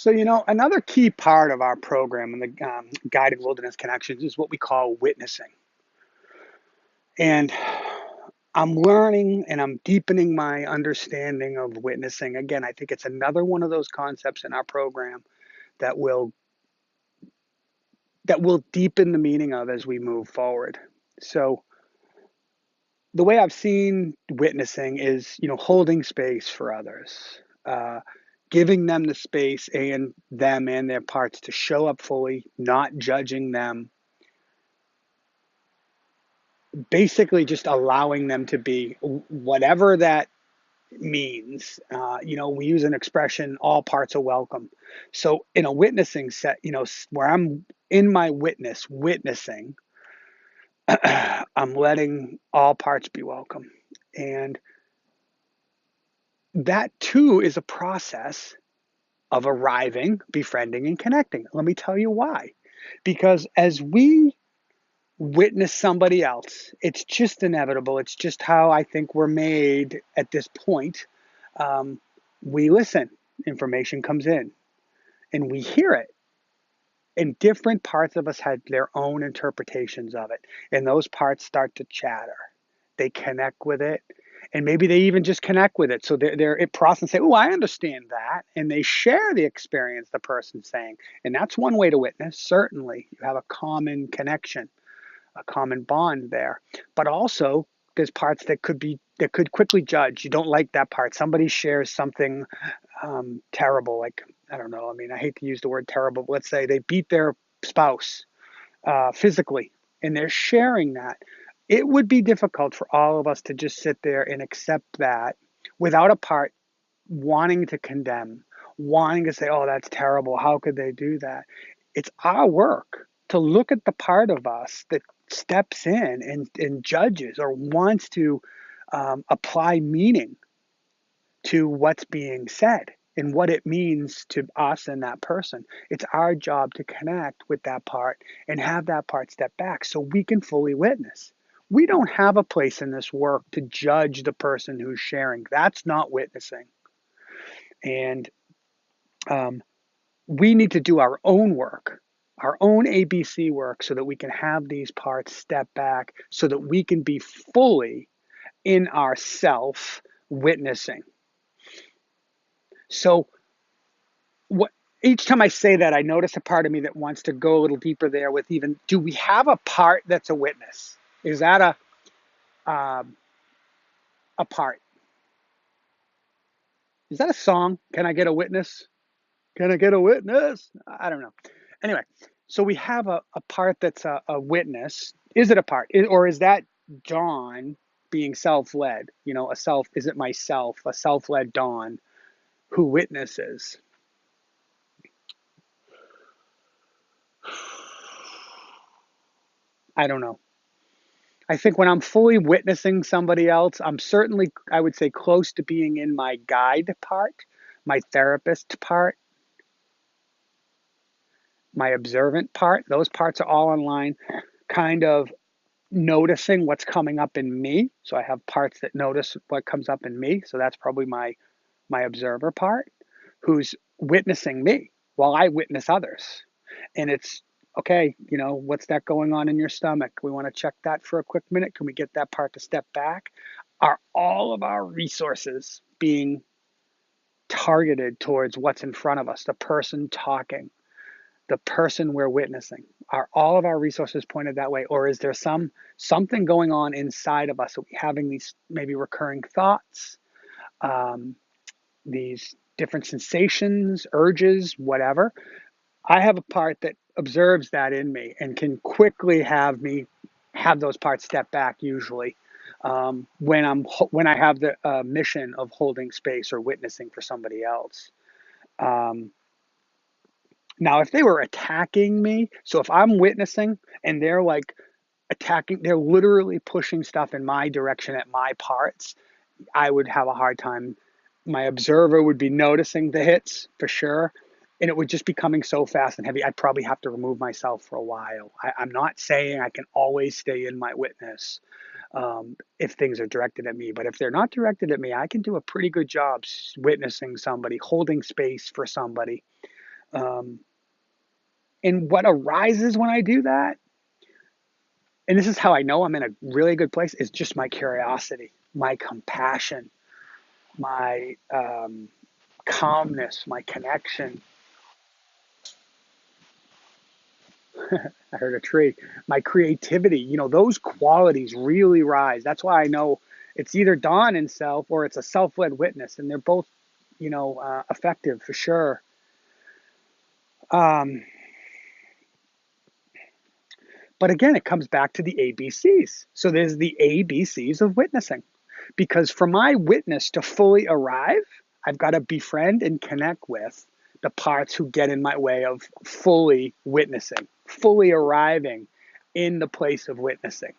So, another key part of our program in the Guided Wilderness Connections is what we call witnessing. And I'm learning and I'm deepening my understanding of witnessing. Again, I think it's another one of those concepts in our program that will deepen the meaning of as we move forward. So, the way I've seen witnessing is, holding space for others, giving them the space and them and their parts to show up fully, not judging them, basically just allowing them to be whatever that means. We use an expression, all parts are welcome. So in a witnessing set, where I'm in my witnessing, I'm letting all parts be welcome. And that too is a process of arriving, befriending, and connecting. Let me tell you why. Because as we witness somebody else, it's just inevitable. It's just how I think we're made at this point. Um, we listen, information comes in, and we hear it. And different parts of us had their own interpretations of it. And those parts start to chatter. They connect with it. And maybe they even just connect with it. So they're it process and say, oh, I understand that. And they share the experience the person's saying. And that's one way to witness. Certainly, you have a common connection, a common bond there. But also, there's parts that could quickly judge. You don't like that part. Somebody shares something terrible, like, I don't know. I mean, I hate to use the word terrible, but let's say they beat their spouse physically, and they're sharing that. It would be difficult for all of us to just sit there and accept that without a part wanting to condemn, wanting to say, oh, that's terrible. How could they do that? It's our work to look at the part of us that steps in and judges or wants to apply meaning to what's being said and what it means to us and that person. It's our job to connect with that part and have that part step back so we can fully witness. We don't have a place in this work to judge the person who's sharing. That's not witnessing. And um, we need to do our own work, our own ABC work, so that we can have these parts step back so that we can be fully in our self witnessing. So, what each time I say that, I notice a part of me that wants to go a little deeper there with even, do we have a part that's a witness? Is that um, a part? Is that a song? Can I get a witness? Can I get a witness? I don't know. Anyway, so we have a part that's a witness. Is it a part? Or is that John being self led? Is it myself, a self led Dawn who witnesses? I don't know. I think when I'm fully witnessing somebody else, I'm certainly, I would say, close to being in my guide part, my therapist part, my observant part. Those parts are all online, kind of noticing what's coming up in me. So I have parts that notice what comes up in me. So that's probably my observer part, who's witnessing me while I witness others. And it's okay, what's that going on in your stomach? We want to check that for a quick minute. Can we get that part to step back? Are all of our resources being targeted towards what's in front of us, the person talking, the person we're witnessing? Are all of our resources pointed that way, or is there something going on inside of us? Are we having these maybe recurring thoughts, um, these different sensations, urges, whatever? I have a part that observes that in me and can quickly have me have those parts step back. Usually, when I have the mission of holding space or witnessing for somebody else. Um, Now, if they were attacking me, so if I'm witnessing and they're like attacking, they're literally pushing stuff in my direction at my parts, I would have a hard time. My observer would be noticing the hits for sure. And it would just be coming so fast and heavy. I'd probably have to remove myself for a while. I'm not saying I can always stay in my witness if things are directed at me. But if they're not directed at me, I can do a pretty good job witnessing somebody, holding space for somebody, Um, and what arises when I do that, and this is how I know I'm in a really good place, is just my curiosity, my compassion, my calmness, my connection. I heard a tree. My creativity, those qualities really rise. That's why I know it's either dawn in self or it's a self-led witness, and they're both, effective for sure. Um, but again, it comes back to the ABCs. So there's the ABCs of witnessing, because for my witness to fully arrive, I've got to befriend and connect with the parts who get in my way of fully witnessing, fully arriving in the place of witnessing.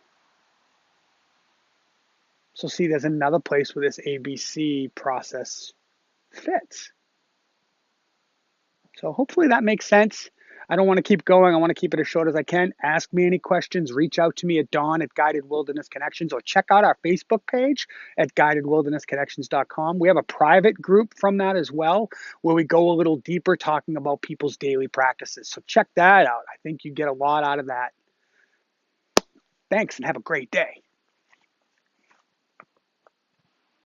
So see, there's another place where this ABC process fits. So hopefully that makes sense. I don't want to keep going. I want to keep it as short as I can. Ask me any questions. Reach out to me at Dawn at Guided Wilderness Connections, or check out our Facebook page at guidedwildernessconnections.com. We have a private group from that as well, where we go a little deeper talking about people's daily practices. So check that out. I think you get a lot out of that. Thanks and have a great day.